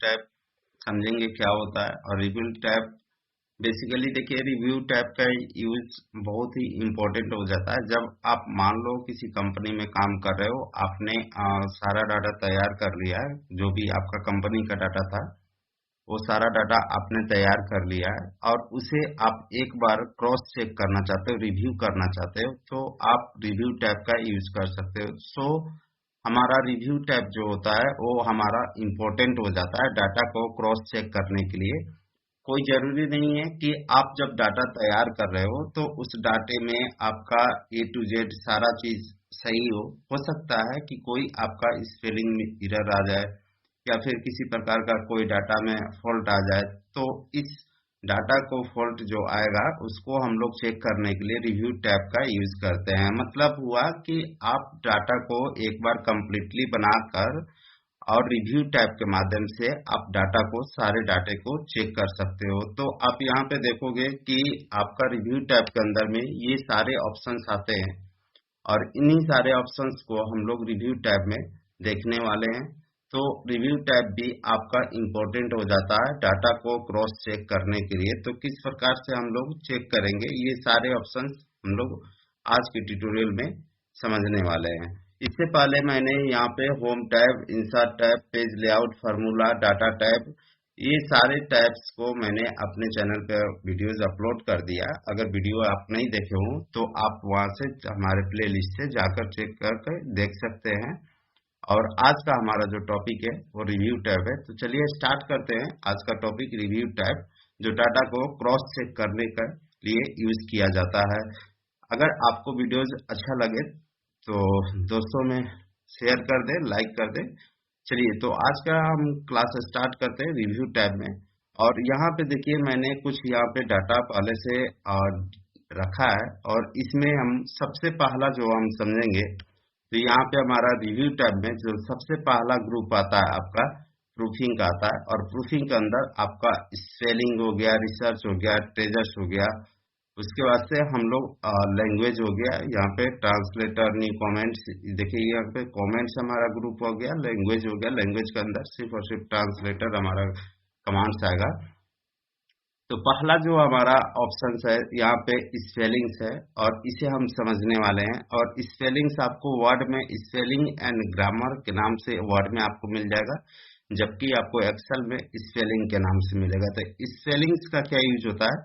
Tab समझेंगे क्या होता है। और रिव्यू टैब बेसिकली देखिए, रिव्यू टैब का यूज बहुत ही इम्पोर्टेंट हो जाता है जब आप मान लो किसी कंपनी में काम कर रहे हो, आपने सारा डाटा तैयार कर लिया है, जो भी आपका कंपनी का डाटा था वो सारा डाटा आपने तैयार कर लिया है और उसे आप एक बार क्रॉस चेक करना चाहते हो, रिव्यू करना चाहते हो, तो आप रिव्यू टैब का यूज कर सकते हो। सो हमारा रिव्यू टैब जो होता है वो हमारा इम्पोर्टेंट हो जाता है डाटा को क्रॉस चेक करने के लिए। कोई जरूरी नहीं है कि आप जब डाटा तैयार कर रहे हो तो उस डाटे में आपका ए टू जेड सारा चीज सही हो सकता है कि कोई आपका स्पेलिंग में एरर आ जाए या फिर किसी प्रकार का कोई डाटा में फॉल्ट आ जाए। तो इस डाटा को फॉल्ट जो आएगा उसको हम लोग चेक करने के लिए रिव्यू टैब का यूज करते हैं। मतलब हुआ कि आप डाटा को एक बार कंप्लीटली बनाकर और रिव्यू टैब के माध्यम से आप डाटा को सारे डाटे को चेक कर सकते हो। तो आप यहाँ पे देखोगे कि आपका रिव्यू टैब के अंदर में ये सारे ऑप्शंस आते हैं और इन्हीं सारे ऑप्शंस को हम लोग रिव्यू टैब में देखने वाले हैं। तो रिव्यू टैब भी आपका इम्पोर्टेंट हो जाता है डाटा को क्रॉस चेक करने के लिए। तो किस प्रकार से हम लोग चेक करेंगे, ये सारे ऑप्शंस हम लोग आज के ट्यूटोरियल में समझने वाले हैं। इससे पहले मैंने यहाँ पे home tab, insert tab, page layout, formula, data tab, ये सारे टैब्स को मैंने अपने चैनल पर वीडियोस अपलोड कर दिया। अगर वीडियो आप नहीं देखे हो तो आप वहां से हमारे प्लेलिस्ट से जाकर चेक करके देख सकते हैं। और आज का हमारा जो टॉपिक है वो रिव्यू टैब है। तो चलिए स्टार्ट करते हैं। आज का टॉपिक रिव्यू टैब, जो डाटा को क्रॉस चेक करने के लिए यूज किया जाता है। अगर आपको वीडियोस अच्छा लगे तो दोस्तों में शेयर कर दे, लाइक कर दे। चलिए, तो आज का हम क्लास स्टार्ट करते हैं रिव्यू टैब में। और यहाँ पे देखिए, मैंने कुछ यहाँ पे डाटा पहले से रखा है और इसमें हम सबसे पहला जो हम समझेंगे, तो यहाँ पे हमारा रिव्यू टैब में जो सबसे पहला ग्रुप आता है आपका प्रूफिंग का आता है। और प्रूफिंग के अंदर आपका स्पेलिंग हो गया, रिसर्च हो गया, ट्रेजर्स हो गया, उसके बाद से हम लोग लैंग्वेज हो गया, यहाँ पे ट्रांसलेटर, न्यू कमेंट्स, देखिए यहाँ पे कमेंट्स हमारा ग्रुप हो गया, लैंग्वेज हो गया, लैंग्वेज के अंदर सिर्फ और सिर्फ ट्रांसलेटर हमारा कमांड्स आएगा। तो पहला जो हमारा ऑप्शन है यहाँ पे स्पेलिंग्स है और इसे हम समझने वाले हैं। और स्पेलिंग्स आपको वर्ड में स्पेलिंग एंड ग्रामर के नाम से वर्ड में आपको मिल जाएगा, जबकि आपको एक्सेल में स्पेलिंग के नाम से मिलेगा। तो स्पेलिंग्स का क्या यूज होता है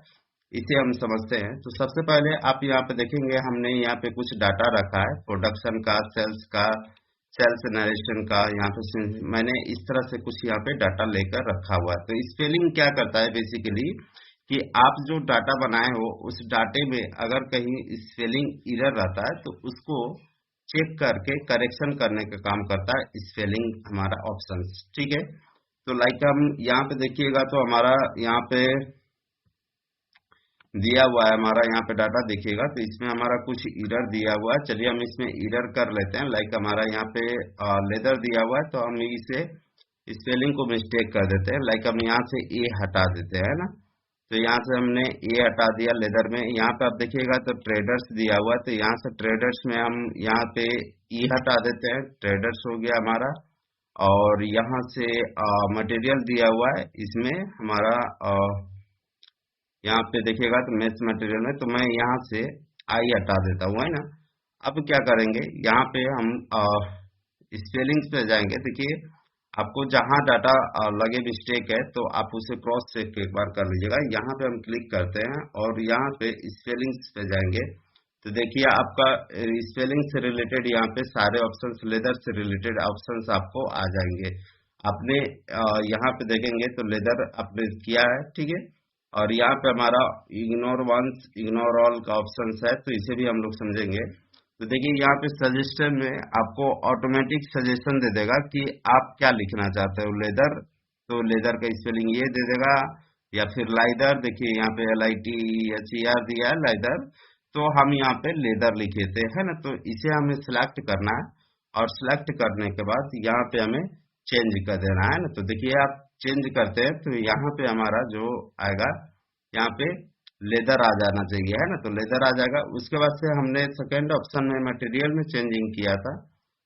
इसे हम समझते हैं। तो सबसे पहले आप यहाँ पे देखेंगे, हमने यहाँ पे कुछ डाटा रखा है प्रोडक्शन का, सेल्स का, सेल्स नरेशन का। यहाँ पे मैंने इस तरह से कुछ यहाँ पे डाटा लेकर रखा हुआ है। तो स्पेलिंग क्या करता है बेसिकली, कि आप जो डाटा बनाए हो उस डाटे में अगर कहीं स्पेलिंग एरर रहता है तो उसको चेक करके करेक्शन करने का काम करता है स्पेलिंग हमारा ऑप्शन। ठीक है, तो लाइक हम यहाँ पे देखिएगा तो हमारा यहाँ पे दिया हुआ है, हमारा यहाँ पे डाटा देखिएगा तो इसमें हमारा कुछ एरर दिया हुआ है। चलिए हम इसमें एरर कर लेते हैं। लाइक हमारा यहाँ पे लेदर दिया हुआ है तो हम इसे स्पेलिंग को मिस्टेक कर देते हैं। लाइक हम यहाँ से ए हटा देते हैं ना, तो यहाँ से हमने ए हटा दिया लेदर में। यहाँ पे आप देखिएगा तो ट्रेडर्स दिया हुआ है, तो यहाँ से ट्रेडर्स में हम यहाँ पे ई हटा देते हैं, ट्रेडर्स हो गया हमारा। और यहाँ से मटेरियल दिया हुआ है, इसमें हमारा यहाँ पे देखिएगा तो मैथ मटेरियल में, तो मैं यहाँ से आई हटा देता हूँ, है ना। अब क्या करेंगे, यहाँ पे हम स्पेलिंग्स पे जाएंगे। देखिए आपको जहाँ डाटा लगे मिस्टेक है तो आप उसे क्रॉस चेक एक बार कर लीजिएगा। यहाँ पे हम क्लिक करते हैं और यहाँ पे स्पेलिंग्स पे जाएंगे तो देखिए आपका स्पेलिंग से रिलेटेड यहाँ पे सारे ऑप्शंस, लेदर से रिलेटेड ऑप्शंस आपको आ जाएंगे। आपने यहाँ पे देखेंगे तो लेदर आपने किया है, ठीक है। और यहाँ पे हमारा इग्नोर वंस, इग्नोर ऑल का ऑप्शन है, तो इसे भी हम लोग समझेंगे। तो देखिए यहाँ पे सजेशन में आपको ऑटोमेटिक सजेशन दे देगा कि आप क्या लिखना चाहते हो। लेदर, तो लेदर का स्पेलिंग ये दे देगा, या फिर लाइदर, देखिए यहाँ पे LITHER दिया है लाइदर, तो हम यहाँ पे लेदर लिखे थे, है ना। तो इसे हमें सिलेक्ट करना है और सिलेक्ट करने के बाद यहाँ पे हमें चेंज कर देना है ना। तो देखिए आप चेंज करते हैं तो यहाँ पे हमारा जो आएगा, यहाँ पे लेदर आ जाना चाहिए, है ना। तो लेदर आ जाएगा। उसके बाद से हमने सेकेंड ऑप्शन में मटेरियल में चेंजिंग किया था,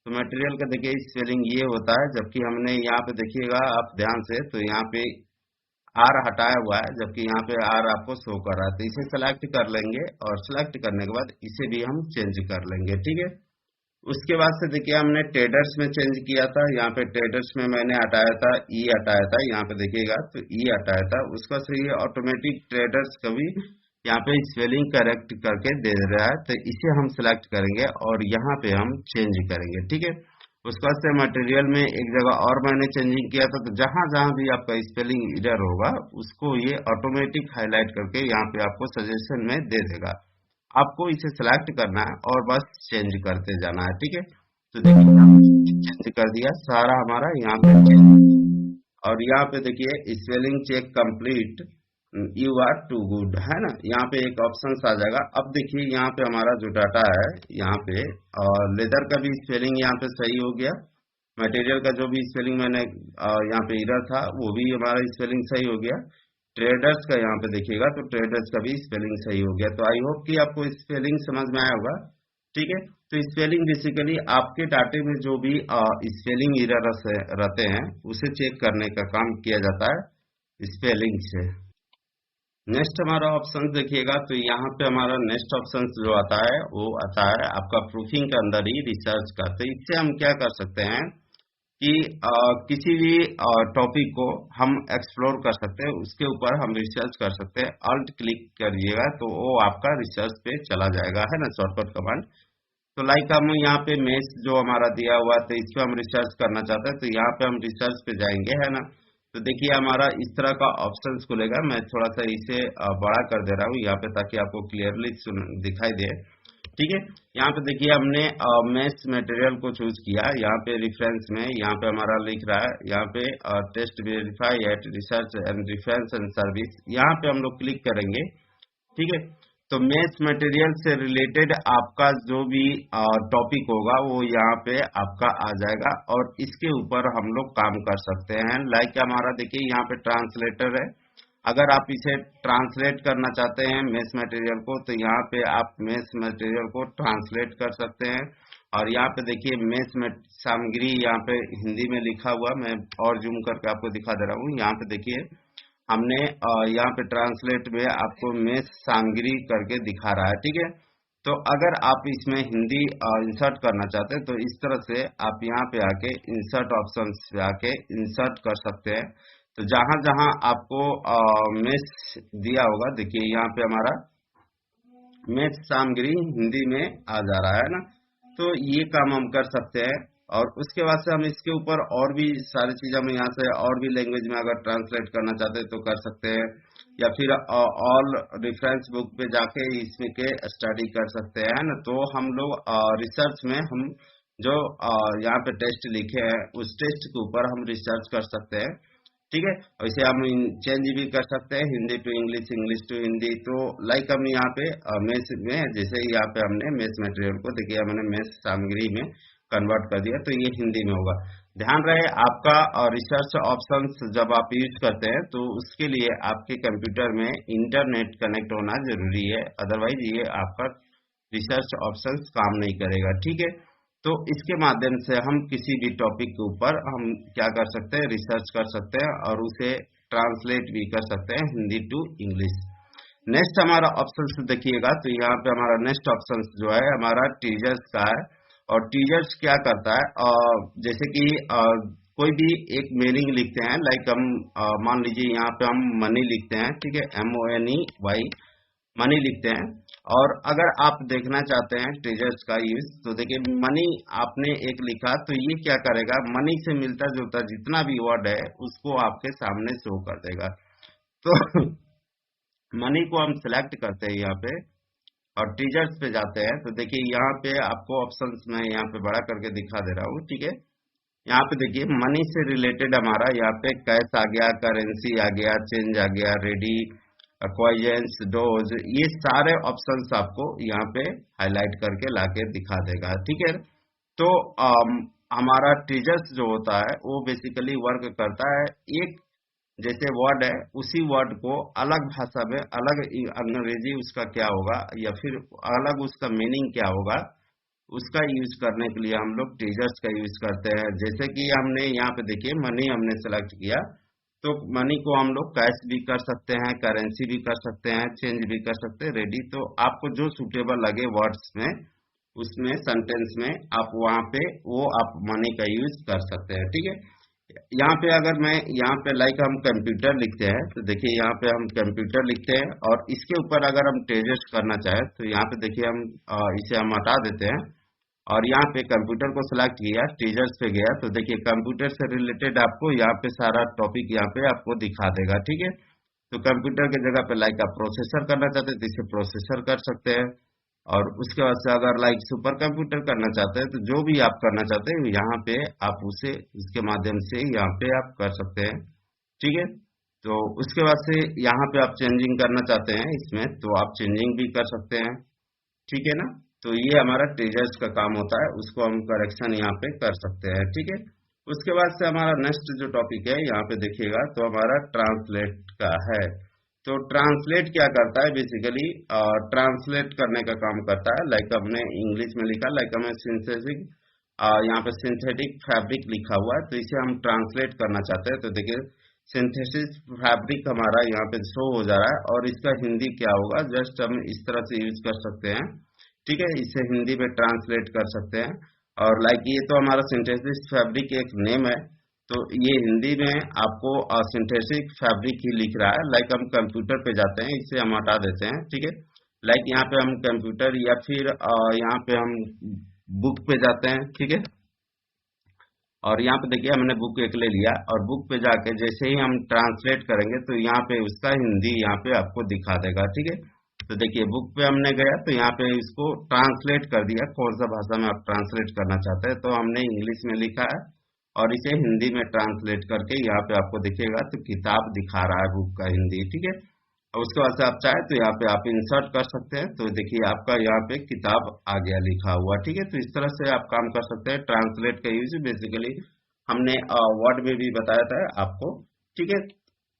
तो मटेरियल का देखिए स्पेलिंग ये होता है, जबकि हमने यहाँ पे देखिएगा आप ध्यान से, तो यहाँ पे आर हटाया हुआ है, जबकि यहाँ पे आर आपको शो कर रहा है। तो इसे सेलेक्ट कर लेंगे और सेलेक्ट करने के बाद इसे भी हम चेंज कर लेंगे, ठीक है। उसके बाद से देखिए हमने ट्रेडर्स में चेंज किया था, यहाँ पे ट्रेडर्स में मैंने हटाया था ई हटाया था, यहाँ पे देखिएगा तो ई हटाया था, उसका से ये ऑटोमेटिक ट्रेडर्स का भी यहाँ पे स्पेलिंग करेक्ट करके दे रहा है। तो इसे हम सिलेक्ट करेंगे और यहाँ पे हम चेंज करेंगे, ठीक है। उसके बाद से मटेरियल में एक जगह और मैंने चेंजिंग किया था, तो जहां जहां भी आपका स्पेलिंग एरर होगा उसको ये ऑटोमेटिक हाईलाइट करके यहाँ पे आपको सजेशन में दे देगा। आपको इसे सिलेक्ट करना है और बस चेंज करते जाना है, ठीक है। तो देखिए चेंज कर दिया सारा हमारा यहाँ पे चेंज। और यहाँ पे देखिए spelling check complete, you are too good, है ना। यहाँ पे एक ऑप्शन आ जाएगा। अब देखिए यहाँ पे हमारा जो डाटा है यहाँ पे, लेदर का भी स्पेलिंग यहाँ पे सही हो गया, मटेरियल का जो भी स्पेलिंग मैंने यहाँ पे एरर था वो भी हमारा स्पेलिंग सही हो गया। ट्रेडर्स का यहाँ पे देखिएगा तो ट्रेडर्स का भी स्पेलिंग सही हो गया। तो आई होप कि आपको स्पेलिंग समझ में आया होगा, ठीक है। तो स्पेलिंग बेसिकली आपके डाटे में जो भी स्पेलिंग एरर रहते हैं उसे चेक करने का काम किया जाता है स्पेलिंग से। नेक्स्ट हमारा ऑप्शन देखिएगा, तो यहाँ पे हमारा नेक्स्ट ऑप्शन जो आता है वो आता है आपका प्रूफिंग के अंदर ही रिसर्च का। तो इससे हम क्या कर सकते हैं कि किसी भी टॉपिक को हम एक्सप्लोर कर सकते हैं, उसके ऊपर हम रिसर्च कर सकते हैं। अल्ट क्लिक करिएगा तो वो आपका रिसर्च पे चला जाएगा, है ना, शॉर्टकट कमांड। तो लाइक हम यहाँ पे मेष जो हमारा दिया हुआ है तो इस पे हम रिसर्च करना चाहते हैं, तो यहाँ पे हम रिसर्च पे जाएंगे, है ना। तो देखिए हमारा इस तरह का ऑप्शन खुलेगा। मैं थोड़ा सा इसे बड़ा कर दे रहा हूँ यहाँ पे ताकि आपको क्लियरली दिखाई दे, ठीक है। यहाँ पे देखिए हमने मेष मटेरियल को चूज किया, यहाँ पे रेफरेंस में यहाँ पे हमारा लिख रहा है, यहाँ पे test verify at research and reference and service, यहाँ पे हम लोग क्लिक करेंगे, ठीक है। तो मेष मटेरियल से रिलेटेड आपका जो भी टॉपिक होगा वो यहाँ पे आपका आ जाएगा और इसके ऊपर हम लोग काम कर सकते हैं। लाइक हमारा देखिए यहाँ पे ट्रांसलेटर है, अगर आप इसे ट्रांसलेट करना चाहते हैं मेष मटेरियल को तो यहाँ पे आप मेष मटेरियल को ट्रांसलेट कर सकते हैं। और यहाँ पे देखिए मेष सामग्री यहाँ पे हिंदी में लिखा हुआ, मैं और जूम करके आपको दिखा दे रहा हूँ। यहाँ पे देखिए हमने यहाँ पे ट्रांसलेट में आपको मेष सामग्री करके दिखा रहा है, ठीक है। तो अगर आप इसमें हिंदी इंसर्ट करना चाहते हैं तो इस तरह से आप यहाँ पे आके इंसर्ट ऑप्शन पे आके इंसर्ट कर सकते हैं। तो जहां जहां आपको मेष दिया होगा, देखिए यहाँ पे हमारा मेष सामग्री हिंदी में आ जा रहा है ना। तो ये काम हम कर सकते हैं। और उसके बाद से हम इसके ऊपर और भी सारी चीजें हम यहाँ से और भी लैंग्वेज में अगर ट्रांसलेट करना चाहते हैं तो कर सकते हैं, या फिर ऑल रेफरेंस बुक पे जाके इसमें के स्टडी कर सकते हैं ना। तो हम लोग रिसर्च में हम जो यहाँ पे टेस्ट लिखे हैं उस टेस्ट के ऊपर हम रिसर्च कर सकते हैं, ठीक है। वैसे हम चेंज भी कर सकते हैं Hindi to English, English to Hindi. तो लाइक हम यहाँ पे मेष में जैसे ही यहाँ पे हमने मेष मटेरियल को देखिए हमने मेष सामग्री में कन्वर्ट कर दिया तो ये हिंदी में होगा। ध्यान रहे आपका रिसर्च ऑप्शंस जब आप यूज करते हैं तो उसके लिए आपके कंप्यूटर में इंटरनेट कनेक्ट होना जरूरी है, अदरवाइज ये आपका रिसर्च ऑप्शंस काम नहीं करेगा, ठीक है। तो इसके माध्यम से हम किसी भी टॉपिक के ऊपर हम क्या कर सकते हैं, रिसर्च कर सकते हैं और उसे ट्रांसलेट भी कर सकते हैं हिंदी टू इंग्लिश। नेक्स्ट हमारा ऑप्शन देखिएगा, तो यहाँ पे हमारा नेक्स्ट ऑप्शन जो है हमारा टीचर्स का है। और टीचर्स क्या करता है, जैसे कि कोई भी एक मीनिंग लिखते हैं, लाइक हम मान लीजिए यहाँ पे हम मनी लिखते हैं, ठीक है, MONEY मनी लिखते हैं। और अगर आप देखना चाहते हैं ट्रेजर्स का यूज तो देखिए मनी आपने एक लिखा तो ये क्या करेगा, मनी से मिलता जुलता जितना भी वर्ड है उसको आपके सामने शो कर देगा। तो मनी को हम सिलेक्ट करते हैं यहाँ पे और ट्रेजर्स पे जाते हैं। तो देखिए यहाँ पे आपको ऑप्शंस मैं यहाँ पे बड़ा करके दिखा दे रहा हूँ, ठीक है। यहाँ पे देखिए मनी से रिलेटेड हमारा यहाँ पे कैश आ गया, करेंसी आ गया, चेंज आ गया, रेडी, क्वाइजेंस, डोज, ये सारे ऑप्शंस आपको यहाँ पे हाईलाइट करके लाके दिखा देगा, ठीक है। तो हमारा टीचर्स जो होता है वो बेसिकली वर्क करता है, एक जैसे वर्ड है उसी वर्ड को अलग भाषा में अलग अंग्रेजी उसका क्या होगा या फिर अलग उसका मीनिंग क्या होगा उसका यूज करने के लिए हम लोग टीजर्स का यूज करते हैं। जैसे कि हमने यहाँ पे देखिए मनी हमने सेलेक्ट किया, तो मनी को हम लोग कैश भी कर सकते हैं, करेंसी भी कर सकते हैं, चेंज भी कर सकते हैं, रेडी। तो आपको जो सुटेबल लगे वर्ड्स में, उसमें सेंटेंस में आप वहां पे वो आप मनी का यूज कर सकते हैं, ठीक है। यहाँ पे अगर मैं यहाँ पे लाइक हम कंप्यूटर लिखते हैं, तो देखिए यहाँ पे हम कंप्यूटर लिखते हैं और इसके ऊपर अगर हम टेजस्ट करना चाहें तो यहाँ पे देखिए हम इसे हम हटा देते हैं और यहाँ पे कंप्यूटर को सिलेक्ट किया, टीजर्स पे गया, तो देखिए कंप्यूटर से रिलेटेड आपको यहाँ पे सारा टॉपिक यहाँ पे आपको दिखा देगा, ठीक है। तो कंप्यूटर की जगह पे लाइक आप प्रोसेसर करना चाहते हैं तो इसे प्रोसेसर कर सकते हैं, और उसके बाद से अगर लाइक सुपर कंप्यूटर करना चाहते हैं तो जो भी आप करना चाहते हैं यहाँ पे आप उसे उसके माध्यम से यहाँ पे आप कर सकते हैं, ठीक है। तो उसके बाद से यहाँ पे आप चेंजिंग करना चाहते हैं इसमें, तो आप चेंजिंग भी कर सकते हैं, ठीक है ना। तो ये हमारा टीजर्स का काम होता है, उसको हम करेक्शन यहाँ पे कर सकते हैं, ठीक है। उसके बाद से हमारा नेक्स्ट जो टॉपिक है यहाँ पे देखिएगा तो हमारा ट्रांसलेट का है। तो ट्रांसलेट क्या करता है, बेसिकली ट्रांसलेट करने का काम करता है। लाइक हमने इंग्लिश में लिखा, लाइक हमें सिंथेटिक यहाँ पे सिंथेटिक फैब्रिक लिखा हुआ है, तो इसे हम ट्रांसलेट करना चाहते हैं। तो देखिए सिंथेसिस फैब्रिक हमारा यहाँ पे शो हो जा रहा है, और इसका हिंदी क्या होगा, जस्ट हम इस तरह से यूज कर सकते हैं, ठीक है। इसे हिंदी में ट्रांसलेट कर सकते हैं। और लाइक ये तो हमारा सिंथेसिस फैब्रिक एक नेम है, तो ये हिंदी में आपको सिंथेटिक फैब्रिक ही लिख रहा है। लाइक हम कंप्यूटर पे जाते हैं, इसे हम हटा देते हैं, ठीक है। लाइक यहाँ पे हम कंप्यूटर या फिर यहाँ पे हम बुक पे जाते हैं, ठीक है। और यहाँ पे देखिए हमने बुक एक ले लिया, और बुक पे जाके जैसे ही हम ट्रांसलेट करेंगे तो यहाँ पे उसका हिंदी यहाँ पे आपको दिखा देगा, ठीक है। तो देखिए बुक पे हमने गया तो यहाँ पे इसको ट्रांसलेट कर दिया, कौन सा भाषा में आप ट्रांसलेट करना चाहते हैं, तो हमने इंग्लिश में लिखा है और इसे हिंदी में ट्रांसलेट करके यहाँ पे आपको दिखेगा, तो किताब दिखा रहा है बुक का हिंदी, ठीक है। और उसके बाद से आप चाहे तो यहाँ पे आप इंसर्ट कर सकते हैं, तो देखिए आपका यहाँ पे किताब आ गया लिखा हुआ, ठीक है। तो इस तरह से आप काम कर सकते हैं। ट्रांसलेट का यूज बेसिकली हमने वर्ड में भी बताया था आपको, ठीक है।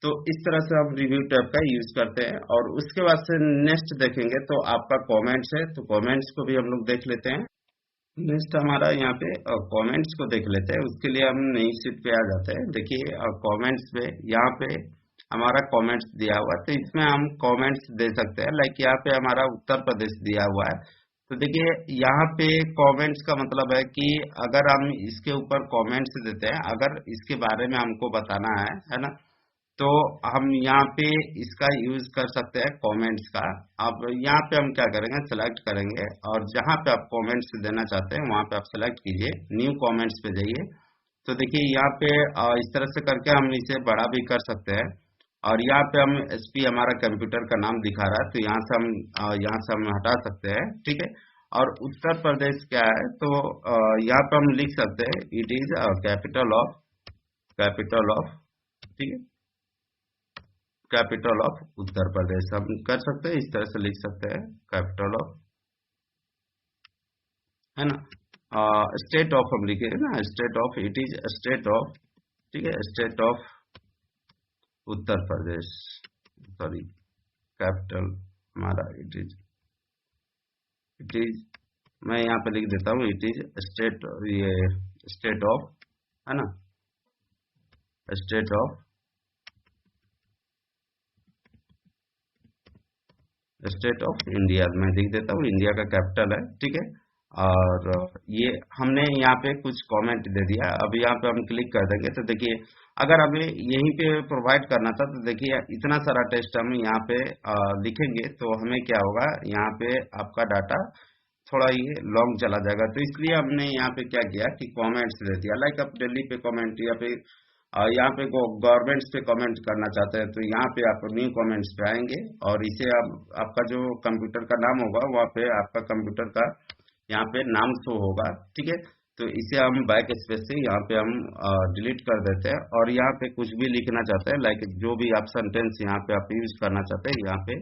तो इस तरह से हम रिव्यू टैब का यूज करते हैं। और उसके बाद से नेक्स्ट देखेंगे तो आपका कमेंट्स है, तो कमेंट्स को भी हम लोग देख लेते हैं। नेक्स्ट हमारा यहाँ पे कमेंट्स को देख लेते हैं। उसके लिए हम नई शीट पे आ जाते हैं। देखिए कमेंट्स पे यहाँ पे हमारा कमेंट्स दिया हुआ है, तो इसमें हम कमेंट्स दे सकते हैं। लाइक यहाँ पे हमारा उत्तर प्रदेश दिया हुआ है, तो देखिए यहाँ पे कमेंट्स का मतलब है कि अगर हम इसके ऊपर कमेंट्स देते हैं, अगर इसके बारे में हमको बताना है ना, तो हम यहाँ पे इसका यूज कर सकते हैं कमेंट्स का। अब यहाँ पे हम क्या करेंगे, सेलेक्ट करेंगे और जहाँ पे आप कमेंट्स देना चाहते हैं वहां पे आप सेलेक्ट कीजिए, न्यू कमेंट्स पे जाइए। तो देखिए यहाँ पे इस तरह से करके हम इसे बड़ा भी कर सकते हैं। और यहाँ पे हम एसपी हमारा कंप्यूटर का नाम दिखा रहा है, तो यहाँ से हम हटा सकते हैं, ठीक है। और उत्तर प्रदेश क्या है, तो यहाँ पे हम लिख सकते हैं इट इज कैपिटल ऑफ, ठीक है, कैपिटल ऑफ उत्तर प्रदेश हम कर सकते हैं, इस तरह से लिख सकते हैं कैपिटल ऑफ, है ना। स्टेट ऑफ हम लिखे ना, state of, it is state of, ठीक है, state of Uttar Pradesh, sorry capital हमारा इट इज मैं यहाँ पे लिख देता हूँ इट इज स्टेट, ये स्टेट ऑफ, है ना, स्टेट ऑफ इंडिया मैं लिख देता हूँ, इंडिया का कैपिटल है, ठीक है। और ये हमने यहाँ पे कुछ कमेंट दे दिया। अब यहाँ पे हम क्लिक कर देंगे तो देखिए अगर हमें यहीं पे प्रोवाइड करना था, तो देखिए इतना सारा टेक्स्ट हम यहाँ पे लिखेंगे तो हमें क्या होगा, यहाँ पे आपका डाटा थोड़ा ये लॉन्ग चला जाएगा। तो इसलिए हमने यहाँ पे क्या किया कि कमेंट्स दे दिया। लाइक आप दिल्ली पे कमेंट या फिर यहाँ पे गवर्नमेंट्स पे कमेंट करना चाहते हैं, तो यहाँ पे आप न्यू कमेंट्स पे आएंगे और इसे आपका जो कंप्यूटर का नाम होगा वहाँ पे आपका कंप्यूटर का यहाँ पे नाम शो होगा, ठीक है। तो इसे हम बैक स्पेस से यहाँ पे हम डिलीट कर देते हैं और यहाँ पे कुछ भी लिखना चाहते हैं, लाइक जो भी आप सेंटेंस यहाँ पे आप यूज करना चाहते हैं यहाँ पे,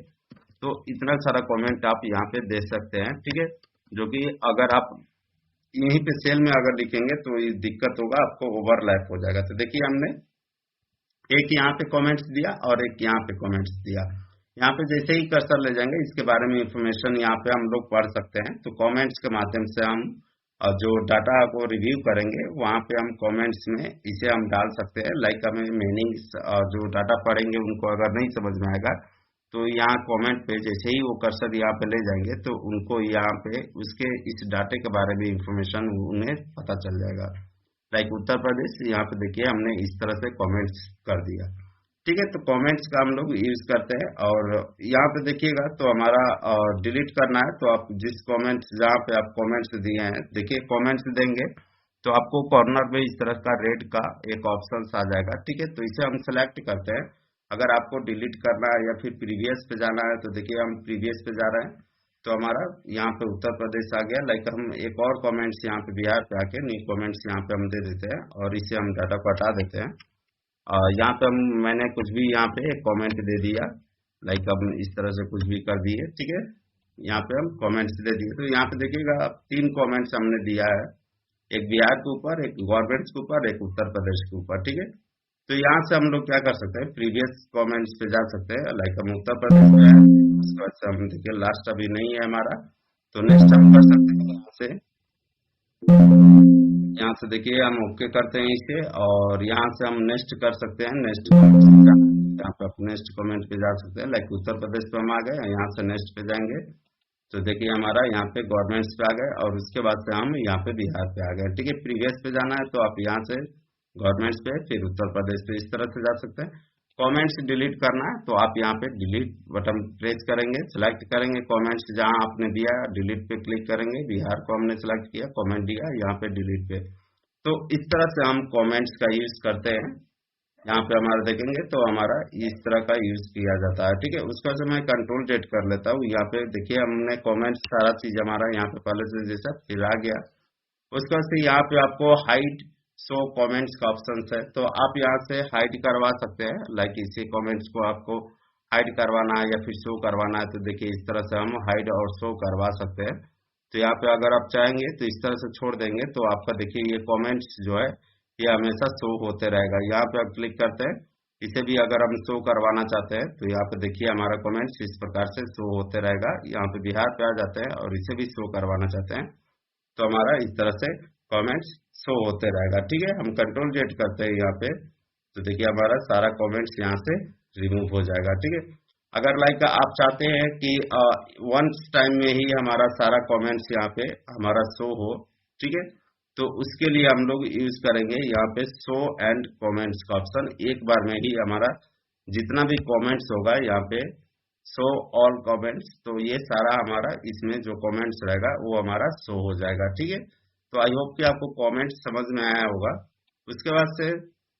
तो इतना सारा कमेंट आप यहाँ पे दे सकते हैं, ठीक है। जो कि अगर आप यहीं पे सेल में अगर लिखेंगे तो ये दिक्कत होगा, आपको ओवरलैप हो जाएगा। तो देखिए हमने एक यहाँ पे कमेंट्स दिया और एक यहाँ पे कमेंट्स दिया। यहाँ पे जैसे ही कर्सर ले जाएंगे इसके बारे में इंफॉर्मेशन यहाँ पे हम लोग पढ़ सकते हैं। तो कमेंट्स के माध्यम से हम जो डाटा को रिव्यू करेंगे वहाँ पे हम कमेंट्स में इसे हम डाल सकते हैं। लाइक हमें मीनिंग्स जो डाटा पढ़ेंगे उनको अगर नहीं समझ में आएगा तो यहाँ कमेंट पे जैसे ही वो कर्सर यहाँ पे ले जाएंगे तो उनको यहाँ पे उसके इस डाटे के बारे में इंफॉर्मेशन उन्हें पता चल जाएगा। लाइक उत्तर प्रदेश, यहाँ पे देखिए हमने इस तरह से कमेंट्स कर दिया। ठीक है, तो कमेंट्स का हम लोग यूज करते हैं। और यहाँ पे देखिएगा तो हमारा डिलीट करना है तो आप जिस कमेंट्स जहाँ पे आप कमेंट्स दिए हैं, देखिए कमेंट्स देंगे तो आपको कॉर्नर में इस तरह का रेड का एक ऑप्शन आ जाएगा। ठीक है, तो इसे हम सेलेक्ट करते हैं। अगर आपको डिलीट करना है या फिर प्रीवियस पे जाना है तो देखिए हम प्रीवियस पे जा रहे हैं तो हमारा यहाँ पे उत्तर प्रदेश आ गया। लाइक हम एक और कमेंट्स यहाँ पे बिहार पे आके न्यू कमेंट्स यहाँ पे हम दे देते हैं और इसे हम डाटा को हटा देते हैं। यहाँ पे मैंने कुछ भी यहाँ पे एक कमेंट दे दिया। लाइक हम इस तरह से कुछ भी कर दिए। ठीक है, यहाँ पे हम कमेंट्स दे दिए तो यहाँ पे देखिएगा 3 कमेंट्स हमने दिया है, एक बिहार के ऊपर, एक गवर्नमेंट के ऊपर, एक उत्तर प्रदेश के ऊपर। ठीक है, तो यहाँ से हम लोग क्या कर सकते हैं, प्रीवियस कमेंट्स पे जा सकते हैं। लाइक हम उत्तर प्रदेश में है, उसके बाद से हम देखिए लास्ट अभी नहीं है हमारा, तो नेक्स्ट हम कर सकते हैं यहाँ से देखिए हम ओके करते हैं इसे और यहाँ से हम नेक्स्ट कर सकते हैं। नेक्स्ट यहाँ पे आप नेक्स्ट कमेंट पे जा सकते हैं। लाइक उत्तर प्रदेश पे हम आ गए, यहाँ से नेक्स्ट पे जाएंगे तो देखिए हमारा यहाँ पे गवर्नमेंट्स पे आ गए और उसके बाद से हम यहाँ पे बिहार पे आ गए। ठीक है, प्रीवियस पे जाना है तो आप यहाँ से गवर्नमेंट्स पे फिर उत्तर प्रदेश पे इस तरह से जा सकते हैं। कमेंट्स डिलीट करना है तो आप यहाँ पे डिलीट बटन प्रेस करेंगे, सिलेक्ट करेंगे कमेंट्स जहां आपने दिया, डिलीट पे क्लिक करेंगे। बिहार को हमने सिलेक्ट किया, कमेंट दिया, यहाँ पे डिलीट पे। तो इस तरह से हम कमेंट्स का यूज करते हैं। यहाँ पे हमारा देखेंगे तो हमारा इस तरह का यूज किया जाता है। ठीक है, उसका से मैं कंट्रोल जेड कर लेता हूँ। यहाँ पे देखिए हमने कमेंट्स सारा चीज हमारा यहाँ पे पहले से जैसा फिर आ गया। उसके बाद से यहाँ पे आपको हाइड शो कमेंट्स का ऑप्शन है तो आप यहाँ से हाइड करवा सकते हैं। लाइक इसी कमेंट्स को आपको हाइड करवाना है या फिर शो करवाना है तो देखिए इस तरह से हम हाइड और शो करवा सकते हैं। तो यहाँ पे अगर आप चाहेंगे तो इस तरह से छोड़ देंगे तो आपका देखिए ये कमेंट्स जो है ये हमेशा शो होते रहेगा। यहाँ पे आप क्लिक करते हैं, इसे भी अगर हम शो करवाना चाहते हैं तो यहाँ पे देखिए हमारा कमेंट्स इस प्रकार से शो होते रहेगा। यहाँ पे बिहार पे आ जाते हैं और इसे भी शो करवाना चाहते हैं तो हमारा इस तरह से कमेंट्स शो होते रहेगा। ठीक है, हम कंट्रोल जेड करते हैं यहाँ पे तो देखिए हमारा सारा कमेंट्स यहाँ से रिमूव हो जाएगा। ठीक है, अगर लाइक आप चाहते हैं कि वंस टाइम में ही हमारा सारा कमेंट्स यहाँ पे हमारा शो हो, ठीक है, तो उसके लिए हम लोग यूज करेंगे यहाँ पे शो एंड कमेंट्स का ऑप्शन। एक बार में ही हमारा जितना भी कमेंट्स होगा यहाँ पे शो ऑल कमेंट्स, तो ये सारा हमारा इसमें जो कमेंट्स रहेगा वो हमारा शो हो जाएगा। ठीक है, तो आई होप कि आपको कमेंट समझ में आया होगा। उसके बाद से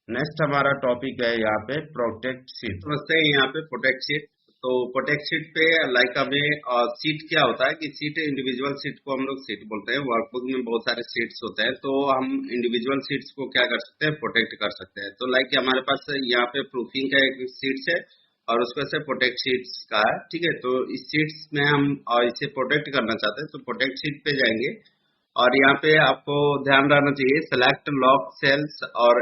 नेक्स्ट हमारा टॉपिक है यहाँ पे प्रोटेक्ट शीट। समझते हैं यहाँ पे प्रोटेक्ट शीट। तो प्रोटेक्ट शीट पे लाइक हमें शीट क्या होता है कि शीट इंडिविजुअल शीट को हम लोग शीट बोलते हैं। वर्कबुक में बहुत सारे शीट्स होते हैं तो हम इंडिविजुअल शीट्स को क्या कर सकते हैं, प्रोटेक्ट कर सकते हैं। तो लाइक हमारे पास यहाँ पे प्रूफिंग का एक शीट्स है और उसके से प्रोटेक्ट शीट्स का है। ठीक है, तो इस शीट्स में हम इसे प्रोटेक्ट करना चाहते हैं तो प्रोटेक्ट शीट पे जाएंगे और यहाँ पे आपको ध्यान रखना चाहिए सिलेक्ट लॉक सेल्स और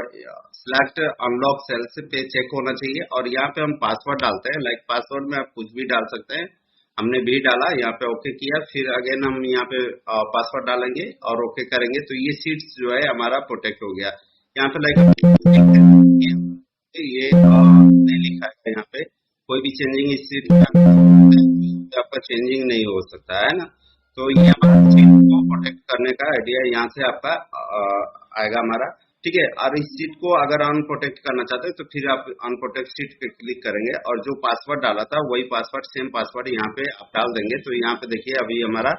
सिलेक्ट अनलॉक सेल्स पे चेक होना चाहिए। और यहाँ पे हम पासवर्ड डालते हैं। लाइक पासवर्ड में आप कुछ भी डाल सकते हैं, हमने भी डाला, यहाँ पे ओके किया, फिर अगेन हम यहाँ पे पासवर्ड डालेंगे और ओके करेंगे तो ये सीट्स जो है हमारा प्रोटेक्ट हो गया। यहाँ पे लाइक ये नहीं लिखा है, यहाँ पे कोई भी चेंजिंग इस सीट आपका चेंजिंग नहीं हो सकता है ना। तो ये हमारा सीट को प्रोटेक्ट करने का आइडिया यहाँ से आपका आएगा हमारा। ठीक है, और इस सीट को अगर अनप्रोटेक्ट करना चाहते हैं तो फिर आप अनप्रोटेक्ट सीट पे क्लिक करेंगे और जो पासवर्ड डाला था वही पासवर्ड सेम पासवर्ड यहाँ पे आप डाल देंगे। तो यहाँ पे देखिए अभी हमारा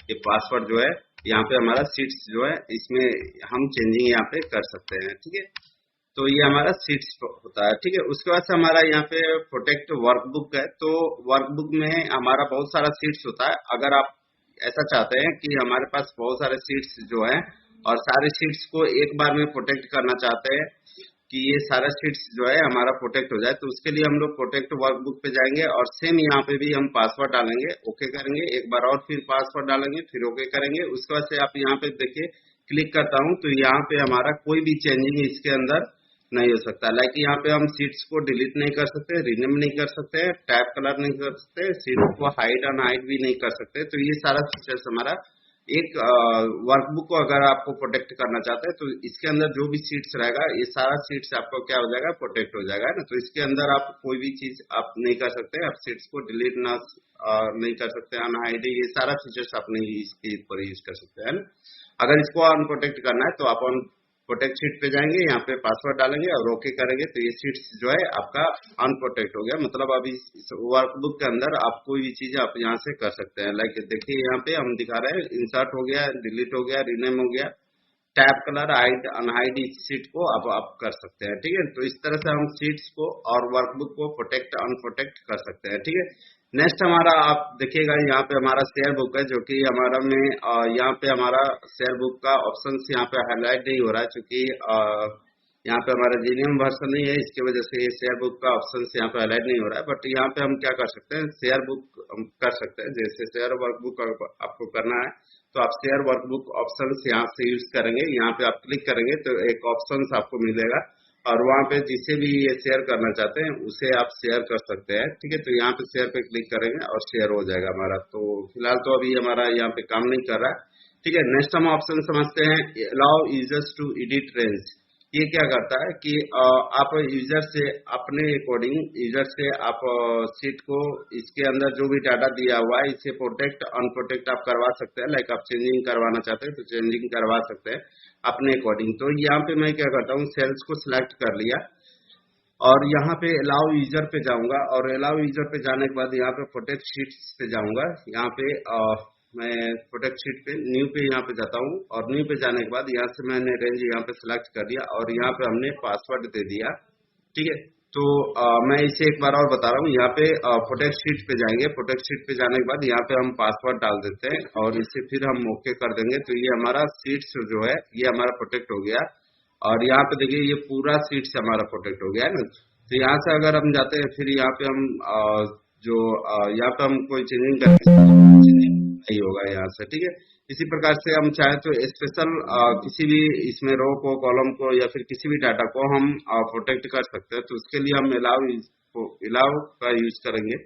ये पासवर्ड जो है यहाँ पे हमारा सीट्स जो है इसमें हम चेंजिंग यहाँ पे कर सकते हैं। ठीक है, तो ये हमारा सीट्स होता है। ठीक है, उसके बाद से हमारा यहाँ पे प्रोटेक्ट वर्कबुक है। तो वर्कबुक में हमारा बहुत सारा सीट्स होता है। अगर आप ऐसा चाहते हैं कि हमारे पास बहुत सारे सीट्स जो है और सारे सीट्स को एक बार में प्रोटेक्ट करना चाहते हैं कि ये सारा सीट्स जो है हमारा प्रोटेक्ट हो जाए तो उसके लिए हम लोग प्रोटेक्ट वर्कबुक पे जाएंगे और सेम यहाँ पे भी हम पासवर्ड डालेंगे, ओके करेंगे, एक बार और फिर पासवर्ड डालेंगे, फिर ओके करेंगे। उसके बाद से आप यहाँ पे देखिए क्लिक करता हूँ तो यहाँ पे हमारा कोई भी चेंजिंग इसके अंदर नहीं हो सकता। लाइक यहाँ पे हम सीट्स को डिलीट नहीं कर सकते, रिनेम नहीं कर सकते, टैब कलर नहीं कर सकते, सीट्स को हाइड अनहाइड भी नहीं कर सकते। तो ये सारा फीचर्स हमारा एक वर्कबुक को अगर आपको प्रोटेक्ट करना चाहते हैं तो इसके अंदर जो भी सीट्स रहेगा ये सारा सीट्स आपको क्या हो जाएगा, प्रोटेक्ट हो जाएगा, है ना। तो इसके अंदर आप कोई भी चीज आप नहीं कर सकते, आप सीट्स को डिलीट ना नहीं कर सकते, अनहाइड, ये सारा फीचर्स आप नहीं इसके ऊपर यूज कर सकते, है ना। अगर इसको अनप्रोटेक्ट करना है तो आप प्रोटेक्ट शीट पे जाएंगे, यहाँ पे पासवर्ड डालेंगे और ओके करेंगे तो ये शीट्स जो है आपका अनप्रोटेक्ट हो गया। मतलब अभी इस वर्कबुक के अंदर आप कोई भी चीज आप यहाँ से कर सकते हैं। लाइक देखिए यहाँ पे हम दिखा रहे हैं, इंसर्ट हो गया, डिलीट हो गया, रिनेम हो गया, टैब कलर, हाइड अनहाइड, इस सीट को आप कर सकते हैं, ठीक है। तो इस तरह से हम सीट्स को और वर्कबुक को प्रोटेक्ट अनप्रोटेक्ट कर सकते हैं, ठीक है। नेक्स्ट हमारा आप देखिएगा यहाँ पे हमारा शेयर बुक है, जो कि हमारा में यहाँ पे हमारा शेयर बुक का ऑप्शन यहाँ पे हाईलाइट नहीं हो रहा है, क्योंकि यहाँ पे हमारा जीनियम वर्जन नहीं है, इसकी वजह से ये शेयर बुक का ऑप्शन यहाँ पे हाईलाइट नहीं हो रहा है। बट यहाँ पे हम क्या कर सकते हैं, शेयर बुक हम कर सकते हैं। जैसे शेयर वर्कबुक आपको करना है तो आप शेयर वर्कबुक ऑप्शन यहाँ से यूज करेंगे, यहाँ पे आप क्लिक करेंगे तो एक ऑप्शन आपको मिलेगा और वहां पे जिसे भी ये शेयर करना चाहते हैं उसे आप शेयर कर सकते हैं, ठीक है। तो यहाँ पे शेयर पे क्लिक करेंगे और शेयर हो जाएगा हमारा। तो फिलहाल तो अभी हमारा यहाँ पे काम नहीं कर रहा है, ठीक है। नेक्स्ट हम ऑप्शन समझते हैं, allow users to edit range. ये क्या करता है कि आप यूजर से अपने अकॉर्डिंग यूजर से आप सीट को इसके अंदर जो भी डाटा दिया हुआ है इसे प्रोटेक्ट अनप्रोटेक्ट आप करवा सकते हैं। लाइक आप चेंजिंग करवाना चाहते हैं तो चेंजिंग करवा सकते हैं अपने अकॉर्डिंग। तो यहाँ पे मैं क्या करता हूँ, सेल्स को सिलेक्ट कर लिया और यहाँ पे अलाउ यूजर पे जाऊंगा और अलाउ यूजर पे जाने के बाद यहाँ पे प्रोटेक्ट शीट्स पे जाऊंगा। यहाँ पे मैं प्रोटेक्ट शीट पे न्यू पे यहाँ पे जाता हूँ और न्यू पे जाने के बाद यहाँ से मैंने रेंज यहाँ पे सिलेक्ट कर दिया और यहाँ पे हमने पासवर्ड दे दिया, ठीक है। तो मैं इसे एक बार और बता रहा हूँ, यहाँ पे प्रोटेक्ट शीट पे जाएंगे, प्रोटेक्ट शीट पे जाने के बाद यहाँ पे हम पासवर्ड डाल देते हैं और इसे फिर हम ओके कर देंगे। तो ये हमारा सीट्स जो है ये हमारा प्रोटेक्ट हो गया और यहाँ पे देखिए ये पूरा सीट्स हमारा प्रोटेक्ट हो गया है ना। तो यहाँ से अगर हम जाते हैं फिर यहाँ पे हम यहाँ पे हम कोई चेंजिंग करेंगे नहीं होगा यहाँ से, ठीक है। इसी प्रकार से हम चाहे तो स्पेशल किसी भी इसमें रो को, कॉलम को या फिर किसी भी डाटा को हम प्रोटेक्ट कर सकते हैं। तो उसके लिए हम अलाउ का यूज करेंगे,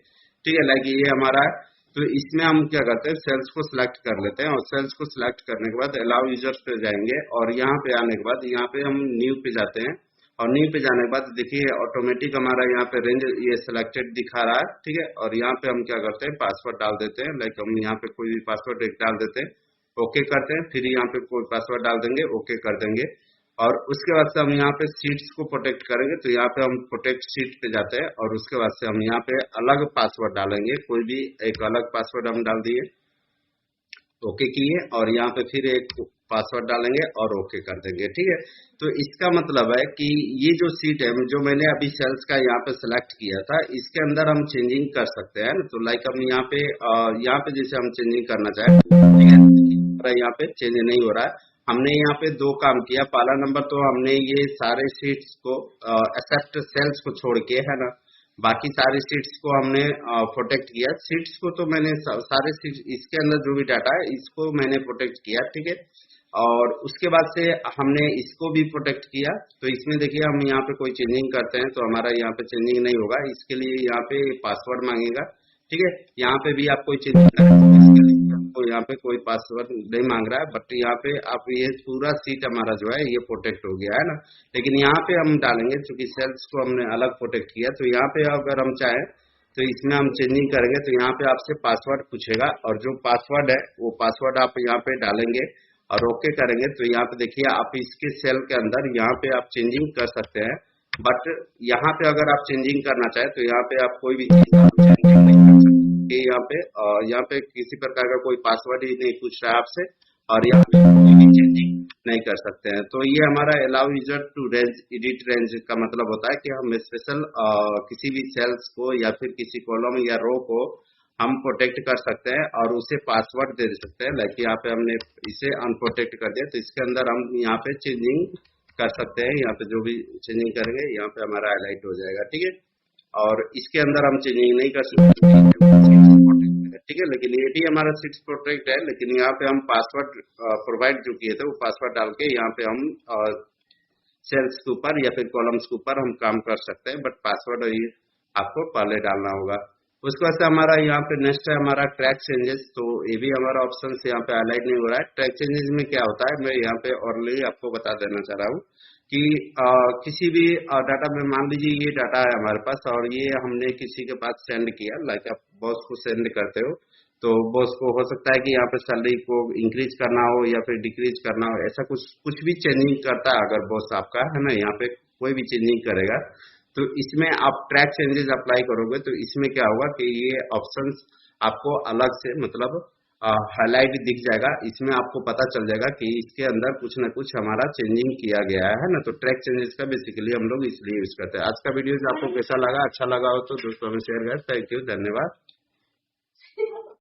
ठीक है। लाइक ये हमारा है तो इसमें हम क्या करते हैं, सेल्स को सिलेक्ट कर लेते हैं और सेल्स को सिलेक्ट करने के बाद अलाउ यूजर्स पे जाएंगे और यहाँ पे आने के बाद यहाँ पे हम न्यू पे जाते हैं और न्यू पे जाने के बाद देखिए ऑटोमेटिक हमारा यहाँ पे रेंज ये सिलेक्टेड दिखा रहा है, ठीक है। और यहाँ पे हम क्या करते हैं, पासवर्ड डाल देते हैं। लाइक हम यहाँ पे कोई भी पासवर्ड एक डाल देते हैं, ओके करते हैं, फिर यहाँ पे कोई पासवर्ड डाल देंगे, ओके कर देंगे और उसके बाद से हम यहाँ पे सीट्स को प्रोटेक्ट करेंगे। तो यहाँ पे हम प्रोटेक्ट सीट पे जाते हैं और उसके बाद से हम यहाँ पे अलग पासवर्ड डालेंगे, कोई भी एक अलग पासवर्ड हम डाल दिए, ओके किए और यहाँ पे फिर एक पासवर्ड डालेंगे और ओके कर देंगे, ठीक है। तो इसका मतलब है कि ये जो सीट है जो मैंने अभी सेल्स का यहाँ पे सिलेक्ट किया था इसके अंदर हम चेंजिंग कर सकते हैं ना। तो लाइक हम यहाँ पे जैसे हम चेंजिंग करना चाहें, ठीक है, यहाँ पे चेंज नहीं हो रहा है। हमने यहाँ पे दो काम किया, पहला नंबर तो हमने ये सारे सीट्स को एक्सेप्ट सेल्स को छोड़ के, है ना, बाकी सारी सीट्स को हमने प्रोटेक्ट किया। सीट्स को तो मैंने सारे सीट्स इसके अंदर जो भी डाटा है इसको मैंने प्रोटेक्ट किया, ठीक है। और उसके बाद से हमने इसको भी प्रोटेक्ट किया। तो इसमें देखिए हम यहाँ पे कोई चेंजिंग करते हैं तो हमारा यहाँ पे चेंजिंग नहीं होगा, इसके लिए यहाँ पे पासवर्ड मांगेगा, ठीक है। यहाँ पे भी आप कोई चेंजिंग करें तो इसके लिए आपको यहाँ पे कोई पासवर्ड नहीं मांग रहा है, बट यहाँ पे आप ये पूरा सीट हमारा जो है ये प्रोटेक्ट हो गया है ना। लेकिन यहाँ पे हम डालेंगे क्योंकि सेल्स को हमने अलग प्रोटेक्ट किया। तो यहाँ पे अगर हम चाहें तो इसमें हम चेंजिंग करेंगे तो यहाँ पे आपसे पासवर्ड पूछेगा और जो पासवर्ड है वो पासवर्ड आप यहाँ पे डालेंगे और ओके करेंगे। तो यहाँ पे देखिए आप इसके सेल के अंदर यहाँ पे आप चेंजिंग कर सकते हैं, बट यहाँ पे अगर आप चेंजिंग करना चाहें तो यहाँ पे आप कोई भी चेंजिंग नहीं कर सकते। यहाँ पे किसी प्रकार का कोई पासवर्ड ही नहीं पूछ रहा है आपसे और यहाँ पे कोई भी चेंजिंग नहीं कर सकते हैं। तो ये हमारा allow user to range edit range का मतलब होता है कि हम स्पेशल किसी भी सेल्स को या फिर किसी कॉलम या रो को हम प्रोटेक्ट कर सकते हैं और उसे पासवर्ड दे सकते हैं। लाइक यहाँ पे हमने इसे अनप्रोटेक्ट कर दिया तो इसके अंदर हम यहाँ पे चेंजिंग कर सकते हैं। यहाँ पे जो भी चेंजिंग करेंगे यहाँ पे हमारा हाईलाइट हो जाएगा, ठीक है। और इसके अंदर हम चेंजिंग नहीं कर सकते, ठीक है। लेकिन ये भी हमारा सीट्स प्रोटेक्ट है, लेकिन यहाँ पे हम पासवर्ड प्रोवाइड जो किए थे वो पासवर्ड डाल के यहाँ पे हम सेल्स के ऊपर या फिर कॉलम्स के ऊपर हम काम कर सकते हैं, बट पासवर्ड ये आपको पहले डालना होगा। उसके बाद से हमारा यहाँ पे नेक्स्ट है हमारा ट्रैक चेंजेस। तो ये भी हमारा ऑप्शन यहाँ पे हाईलाइट नहीं हो रहा है। ट्रैक चेंजेस में क्या होता है, मैं यहाँ पे ऑलरेडी आपको बता देना चाह रहा हूँ कि किसी भी डाटा में मान लीजिए ये डाटा है हमारे पास और ये हमने किसी के पास सेंड किया, लाइक आप बॉस को सेंड करते हो, तो बॉस को हो सकता है कि यहाँ पे सैलरी को इंक्रीज करना हो या फिर डिक्रीज करना हो, ऐसा कुछ कुछ भी चेंजिंग करता है अगर बॉस आपका, है ना, यहाँ पे कोई भी चेंजिंग करेगा तो इसमें आप ट्रैक चेंजेस अप्लाई करोगे तो इसमें क्या होगा कि ये ऑप्शंस आपको अलग से मतलब हाईलाइट दिख जाएगा। इसमें आपको पता चल जाएगा कि इसके अंदर कुछ ना कुछ हमारा चेंजिंग किया गया है ना। तो ट्रैक चेंजेस का बेसिकली हम लोग इसलिए यूज करते हैं। आज का वीडियो आपको कैसा लगा, अच्छा लगा हो तो दोस्तों में शेयर करें। थैंक यू, धन्यवाद।